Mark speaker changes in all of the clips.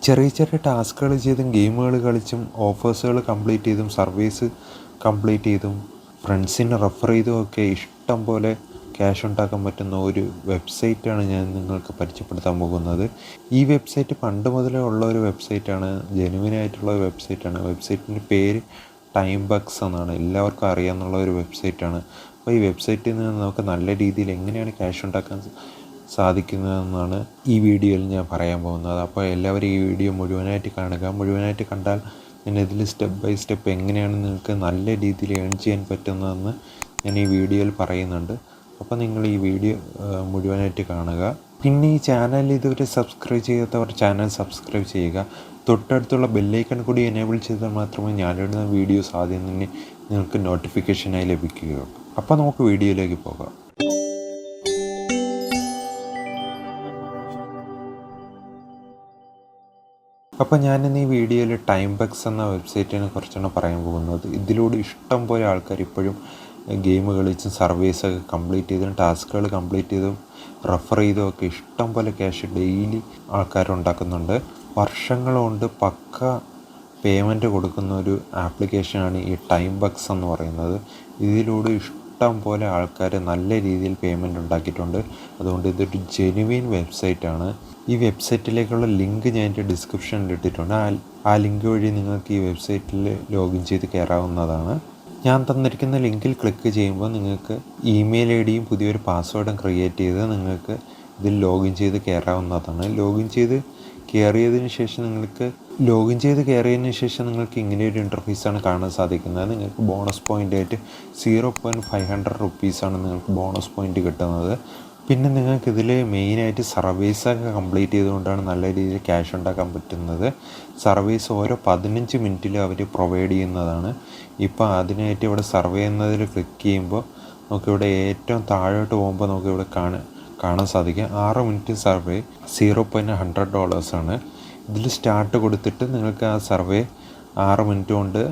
Speaker 1: ചെറിയ ചെറിയ ടാസ്കുകൾ ചെയ്തും ഗെയിമുകൾ കളിച്ചും ഓഫേഴ്സുകൾ കംപ്ലീറ്റ് ചെയ്തും സർവീസ് കംപ്ലീറ്റ് ചെയ്തും ഫ്രണ്ട്സിനെ റെഫർ ചെയ്തുമൊക്കെ ഇഷ്ടം പോലെ ക്യാഷ് ഉണ്ടാക്കാൻ പറ്റുന്ന ഒരു വെബ്സൈറ്റാണ് ഞാൻ നിങ്ങൾക്ക് പരിചയപ്പെടുത്താൻ പോകുന്നത്. ഈ വെബ്സൈറ്റ് പണ്ട് മുതലേ ഉള്ള ഒരു വെബ്സൈറ്റാണ്, ജെനുവിനായിട്ടുള്ള ഒരു വെബ്സൈറ്റാണ്. വെബ്സൈറ്റിൻ്റെ പേര് ടൈം ബഗ്സ് എന്നാണ്, എല്ലാവർക്കും അറിയാമെന്നുള്ള ഒരു വെബ്സൈറ്റാണ്. അപ്പോൾ ഈ വെബ്സൈറ്റിൽ നിന്ന് നമുക്ക് നല്ല രീതിയിൽ എങ്ങനെയാണ് ക്യാഷ് ഉണ്ടാക്കാൻ സാധിക്കുന്നതെന്നാണ് ഈ വീഡിയോയിൽ ഞാൻ പറയാൻ പോകുന്നത്. അപ്പോൾ എല്ലാവരും ഈ വീഡിയോ മുഴുവനായിട്ട് കാണുക. മുഴുവനായിട്ട് കണ്ടാൽ ഞാൻ ഇതിൽ സ്റ്റെപ്പ് ബൈ സ്റ്റെപ്പ് എങ്ങനെയാണ് നിങ്ങൾക്ക് നല്ല രീതിയിൽ ഏൺ ചെയ്യാൻ പറ്റുന്നതെന്ന് ഞാൻ ഈ വീഡിയോയിൽ പറയുന്നുണ്ട്. അപ്പോൾ നിങ്ങൾ ഈ വീഡിയോ മുഴുവനായിട്ട് കാണുക. പിന്നെ ഈ ചാനൽ ഇതുവരെ സബ്സ്ക്രൈബ് ചെയ്യാത്തവർ ചാനൽ സബ്സ്ക്രൈബ് ചെയ്യുക. തൊട്ടടുത്തുള്ള ബെല്ലൈക്കൺ കൂടി എനേബിൾ ചെയ്താൽ മാത്രമേ ഞാനിടുന്ന വീഡിയോസ് ആദ്യം തന്നെ നിങ്ങൾക്ക് നോട്ടിഫിക്കേഷനായി ലഭിക്കുകയുള്ളൂ. അപ്പോൾ നമുക്ക് വീഡിയോയിലേക്ക് പോകാം. അപ്പോൾ ഞാനിന്ന് ഈ വീഡിയോയിൽ ടൈം ബഗ്സ് എന്ന വെബ്സൈറ്റിനെ കുറിച്ചാണ് പറയാൻ പോകുന്നത്. ഇതിലൂടെ ഇഷ്ടം പോലെ ആൾക്കാർ ഇപ്പോഴും ഗെയിം കളിച്ചും സർവീസൊക്കെ കംപ്ലീറ്റ് ചെയ്തും ടാസ്കുകൾ കംപ്ലീറ്റ് ചെയ്തും റെഫർ ചെയ്തും ഒക്കെ ഇഷ്ടം പോലെ ക്യാഷ് ഡെയിലി ആൾക്കാരുണ്ടാക്കുന്നുണ്ട്. വർഷങ്ങൾ കൊണ്ട് പക്ക പേയ്മെൻറ്റ് കൊടുക്കുന്ന ഒരു ആപ്ലിക്കേഷനാണ് ഈ ടൈം ബഗ്സ് എന്ന് പറയുന്നത്. ഇതിലൂടെ ഇഷ്ടം പോലെ ആൾക്കാർ നല്ല രീതിയിൽ പേയ്മെൻറ്റ് ഉണ്ടാക്കിയിട്ടുണ്ട്. അതുകൊണ്ട് ഇതൊരു ജെനുവിൻ വെബ്സൈറ്റാണ്. ഈ വെബ്സൈറ്റിലേക്കുള്ള ലിങ്ക് ഞാൻ എൻ്റെ ഡിസ്ക്രിപ്ഷനിൽ ഇട്ടിട്ടുണ്ട്. ആ ലിങ്ക് വഴി നിങ്ങൾക്ക് ഈ വെബ്സൈറ്റിൽ ലോഗിൻ ചെയ്ത് കയറാവുന്നതാണ്. ഞാൻ തന്നിരിക്കുന്ന ലിങ്കിൽ ക്ലിക്ക് ചെയ്യുമ്പോൾ നിങ്ങൾക്ക് ഇമെയിൽ ഐ ഡിയും പുതിയൊരു പാസ്വേഡും ക്രിയേറ്റ് ചെയ്ത് നിങ്ങൾക്ക് ഇതിൽ ലോഗിൻ ചെയ്ത് കയറാവുന്നതാണ്. ലോഗിൻ ചെയ്ത് കയറിയതിന് ശേഷം നിങ്ങൾക്ക് ഇങ്ങനെ ഒരു ഇൻ്റർഫേസാണ് കാണാൻ സാധിക്കുന്നത്. നിങ്ങൾക്ക് ബോണസ് പോയിൻ്റായിട്ട് 0.500 റുപ്പീസാണ് നിങ്ങൾക്ക് ബോണസ് പോയിൻ്റ് കിട്ടുന്നത്. പിന്നെ നിങ്ങൾക്ക് ഇതിൽ മെയിനായിട്ട് സർവീസൊക്കെ കംപ്ലീറ്റ് ചെയ്തുകൊണ്ടാണ് നല്ല രീതിയിൽ ക്യാഷ് ഉണ്ടാക്കാൻ പറ്റുന്നത്. സർവീസ് ഓരോ 15 മിനിറ്റിലും അവർ പ്രൊവൈഡ് ചെയ്യുന്നതാണ്. ഇപ്പോൾ അതിനായിട്ട് ഇവിടെ സർവേ എന്നതിൽ ക്ലിക്ക് ചെയ്യുമ്പോൾ നമുക്കിവിടെ ഏറ്റവും താഴോട്ട് പോകുമ്പോൾ നമുക്കിവിടെ കാണാൻ സാധിക്കും 6 മിനിറ്റ് സർവേ $0.100 ഇതിൽ സ്റ്റാർട്ട് കൊടുത്തിട്ട് നിങ്ങൾക്ക് ആ സർവേ 6 മിനിറ്റ് കൊണ്ട്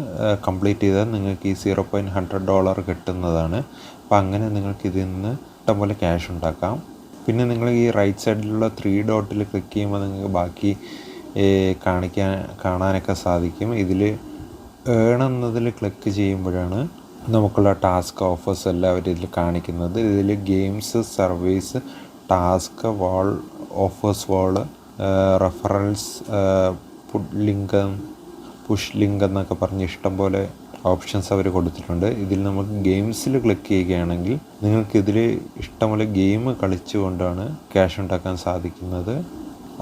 Speaker 1: കംപ്ലീറ്റ് ചെയ്താൽ നിങ്ങൾക്ക് ഈ $0.100 കിട്ടുന്നതാണ്. അപ്പോൾ അങ്ങനെ നിങ്ങൾക്ക് ഇതിൽ നിന്ന് ഇഷ്ടംപോലെ ക്യാഷ് ഉണ്ടാക്കാം. പിന്നെ നിങ്ങൾ ഈ റൈറ്റ് സൈഡിലുള്ള 3 ഡോട്ടിൽ ക്ലിക്ക് ചെയ്യുമ്പോൾ നിങ്ങൾക്ക് ബാക്കി കാണാനൊക്കെ സാധിക്കും. ഇതിൽ ഏൺ എന്നതിൽ ക്ലിക്ക് ചെയ്യുമ്പോഴാണ് നമുക്കുള്ള ടാസ്ക് ഓഫേഴ്സ് എല്ലാം അവർ ഇതിൽ കാണിക്കുന്നത്. ഇതിൽ ഗെയിംസ്, സർവീസ്, ടാസ്ക്, വാൾ ഓഫേഴ്സ്, വാൾ, റെഫറൽസ്, പുഷ് ലിങ്ക് എന്നൊക്കെ പറഞ്ഞ് ഇഷ്ടംപോലെ ഓപ്ഷൻസ് അവർ കൊടുത്തിട്ടുണ്ട്. ഇതിൽ നമുക്ക് ഗെയിംസിൽ ക്ലിക്ക് ചെയ്യുകയാണെങ്കിൽ നിങ്ങൾക്കിതിൽ ഇഷ്ടംപോലെ ഗെയിം കളിച്ചുകൊണ്ടാണ് ക്യാഷ് ഉണ്ടാക്കാൻ സാധിക്കുന്നത്.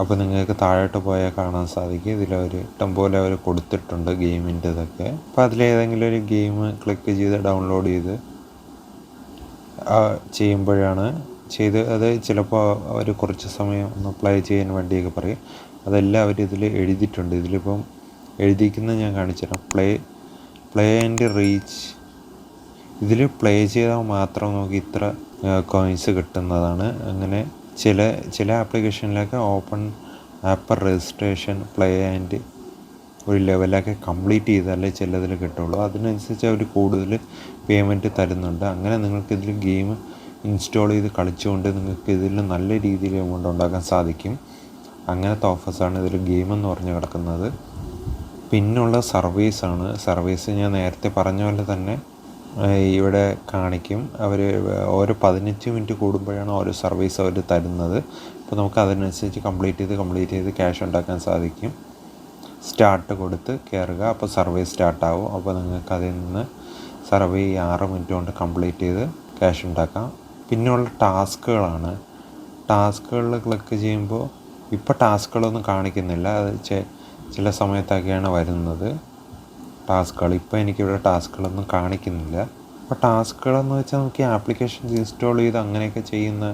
Speaker 1: അപ്പോൾ നിങ്ങൾക്ക് താഴോട്ട് പോയാൽ കാണാൻ സാധിക്കും ഇതിലവർ ഇഷ്ടംപോലെ അവർ കൊടുത്തിട്ടുണ്ട് ഗെയിമിൻ്റെ ഇതൊക്കെ. അപ്പോൾ അതിലേതെങ്കിലും ഒരു ഗെയിം ക്ലിക്ക് ചെയ്ത് ഡൗൺലോഡ് ചെയ്ത് ചെയ്യുമ്പോഴാണ് അത് ചിലപ്പോൾ അവർ കുറച്ച് സമയം ഒന്ന് പ്ലേ ചെയ്യാൻ വേണ്ടിയൊക്കെ പറയും. അതെല്ലാം അവർ ഇതിൽ എഴുതിയിട്ടുണ്ട്. ഇതിലിപ്പം എഴുതിയിരിക്കുന്നത് ഞാൻ കാണിച്ചുതരാം. Play and reach. ഇതിൽ പ്ലേ ചെയ്താൽ മാത്രം നമുക്ക് ഇത്ര കോയിൻസ് കിട്ടുന്നതാണ്. അങ്ങനെ ചില ആപ്ലിക്കേഷനിലൊക്കെ open app registration, play and ഒരു ലെവലൊക്കെ കംപ്ലീറ്റ് ചെയ്താലേ ചിലതിൽ കിട്ടുള്ളൂ. അതിനനുസരിച്ച് അവർ കൂടുതൽ പേയ്മെൻറ്റ് തരുന്നുണ്ട്. അങ്ങനെ നിങ്ങൾക്കിതിൽ ഗെയിം ഇൻസ്റ്റാൾ ചെയ്ത് കളിച്ചുകൊണ്ട് നിങ്ങൾക്ക് ഇതിൽ നല്ല രീതിയിൽ എമൗണ്ട് ഉണ്ടാക്കാൻ സാധിക്കും. അങ്ങനത്തെ ഓഫേഴ്സാണ് ഇതിൽ ഗെയിം എന്ന് പറഞ്ഞ് കിടക്കുന്നത്. പിന്നുള്ള സർവീസാണ്. സർവീസ് ഞാൻ നേരത്തെ പറഞ്ഞ പോലെ തന്നെ ഇവിടെ കാണിക്കും. അവർ ഓരോ 15 മിനിറ്റ് കൂടുമ്പോഴാണ് ഓരോ സർവീസ് അവർ തരുന്നത്. അപ്പോൾ നമുക്ക് അതിനനുസരിച്ച് കംപ്ലീറ്റ് ചെയ്ത് ക്യാഷ് ഉണ്ടാക്കാൻ സാധിക്കും. സ്റ്റാർട്ട് കൊടുത്ത് കയറുക. അപ്പോൾ സർവീസ് സ്റ്റാർട്ടാവും. അപ്പോൾ നിങ്ങൾക്ക് അതിൽ നിന്ന് സർവേ 6 മിനിറ്റ് കൊണ്ട് കംപ്ലീറ്റ് ചെയ്ത് ക്യാഷ് ഉണ്ടാക്കാം. പിന്നെയുള്ള ടാസ്കുകളാണ്. ടാസ്കുകളിൽ ക്ലിക്ക് ചെയ്യുമ്പോൾ ഇപ്പോൾ ടാസ്കുകളൊന്നും കാണിക്കുന്നില്ല. അത് ചില സമയത്തൊക്കെയാണ് വരുന്നത് ടാസ്കുകൾ. ഇപ്പോൾ എനിക്കിവിടെ ടാസ്കുകളൊന്നും കാണിക്കുന്നില്ല. അപ്പോൾ ടാസ്കുകളെന്ന് വെച്ചാൽ നമുക്ക് ഈ ആപ്ലിക്കേഷൻ ഇൻസ്റ്റാൾ ചെയ്ത് അങ്ങനെയൊക്കെ ചെയ്യുന്ന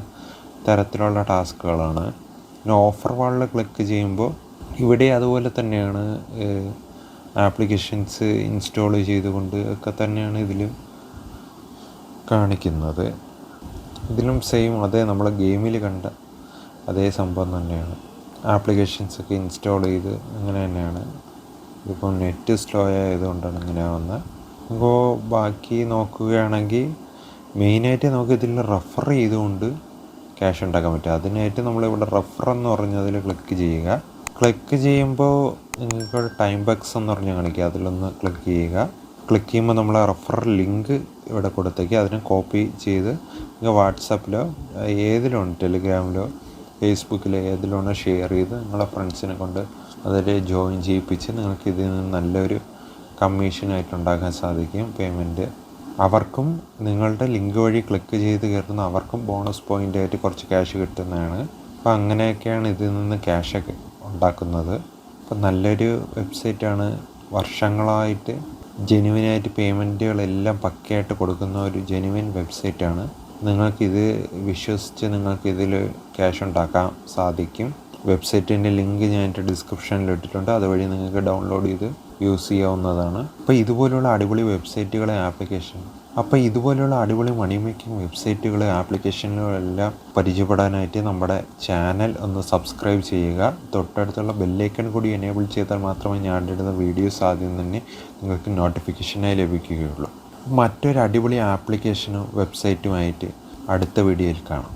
Speaker 1: തരത്തിലുള്ള ടാസ്കുകളാണ്. പിന്നെ ഓഫർ വാളിൽ ക്ലിക്ക് ചെയ്യുമ്പോൾ ഇവിടെ അതുപോലെ തന്നെയാണ്. ആപ്ലിക്കേഷൻസ് ഇൻസ്റ്റാൾ ചെയ്തുകൊണ്ട് ഒക്കെ തന്നെയാണ് ഇതിലും കാണിക്കുന്നത്. ഇതിലും സെയിം അതേ നമ്മൾ ഗെയിമിൽ കണ്ട അതേ സംഭവം തന്നെയാണ്. ആപ്ലിക്കേഷൻസൊക്കെ ഇൻസ്റ്റാൾ ചെയ്ത് അങ്ങനെ തന്നെയാണ്. ഇതിപ്പോൾ നെറ്റ് സ്ലോ ആയതുകൊണ്ടാണ് ഇങ്ങനെ വന്നത്. അപ്പോൾ ബാക്കി നോക്കുകയാണെങ്കിൽ മെയിനായിട്ട് നമുക്ക് ഇതിൽ റെഫർ ചെയ്തുകൊണ്ട് ക്യാഷ് ഉണ്ടാക്കാൻ പറ്റും. അതിനായിട്ട് നമ്മളിവിടെ റെഫർ എന്ന് പറഞ്ഞതിൽ ക്ലിക്ക് ചെയ്യുക. ക്ലിക്ക് ചെയ്യുമ്പോൾ നിങ്ങൾക്ക് ടൈം ബക്സ് എന്ന് പറഞ്ഞ് കാണിക്കുക, അതിലൊന്ന് ക്ലിക്ക് ചെയ്യുക. ക്ലിക്ക് ചെയ്യുമ്പോൾ നമ്മൾ റെഫറൽ ലിങ്ക് ഇവിടെ കൊടുത്തേക്ക് അതിനെ കോപ്പി ചെയ്ത് നിങ്ങൾ വാട്സാപ്പിലോ ഏതിലാണ്, ടെലിഗ്രാമിലോ ഫേസ്ബുക്കിലോ ഏതിലാണ് ഷെയർ ചെയ്ത് നിങ്ങളെ ഫ്രണ്ട്സിനെ കൊണ്ട് അതിൽ ജോയിൻ ചെയ്യിപ്പിച്ച് നിങ്ങൾക്ക് ഇതിൽ നിന്ന് നല്ലൊരു കമ്മീഷനായിട്ട് ഉണ്ടാക്കാൻ സാധിക്കും. പേയ്മെൻറ്റ് അവർക്കും നിങ്ങളുടെ ലിങ്ക് വഴി ക്ലിക്ക് ചെയ്ത് കയറുന്ന അവർക്കും ബോണസ് പോയിൻ്റായിട്ട് കുറച്ച് ക്യാഷ് കിട്ടുന്നതാണ്. അപ്പോൾ അങ്ങനെയൊക്കെയാണ് ഇതിൽ നിന്ന് ക്യാഷൊക്കെ ഉണ്ടാക്കുന്നത്. അപ്പോൾ നല്ലൊരു വെബ്സൈറ്റാണ്. വർഷങ്ങളായിട്ട് ജെനുവിനായിട്ട് പേയ്മെൻറ്റുകളെല്ലാം പക്കയായിട്ട് കൊടുക്കുന്ന ഒരു ജെനുവിൻ വെബ്സൈറ്റാണ്. നിങ്ങൾക്കിത് വിശ്വസിച്ച് നിങ്ങൾക്കിതിൽ ക്യാഷ് ഉണ്ടാക്കാൻ സാധിക്കും. വെബ്സൈറ്റിൻ്റെ ലിങ്ക് ഞാൻ എൻ്റെ ഡിസ്ക്രിപ്ഷനിൽ ഇട്ടിട്ടുണ്ട്, അതുവഴി നിങ്ങൾക്ക് ഡൗൺലോഡ് ചെയ്ത് യൂസ് ചെയ്യാവുന്നതാണ്. അപ്പോൾ ഇതുപോലുള്ള അടിപൊളി മണി മേക്കിംഗ് വെബ്സൈറ്റുകൾ ആപ്ലിക്കേഷനുകളെല്ലാം പരിചയപ്പെടാനായിട്ട് നമ്മുടെ ചാനൽ ഒന്ന് സബ്സ്ക്രൈബ് ചെയ്യുക. തൊട്ടടുത്തുള്ള ബെല്ലൈക്കൺ കൂടി എനേബിൾ ചെയ്താൽ മാത്രമേ ഞാൻ ഇടുന്ന വീഡിയോസ് ആദ്യം തന്നെ നിങ്ങൾക്ക് നോട്ടിഫിക്കേഷനായി ലഭിക്കുകയുള്ളൂ. മറ്റൊരു അടിപൊളി ആപ്ലിക്കേഷനും വെബ്സൈറ്റുമായിട്ട് അടുത്ത വീഡിയോയിൽ കാണാം.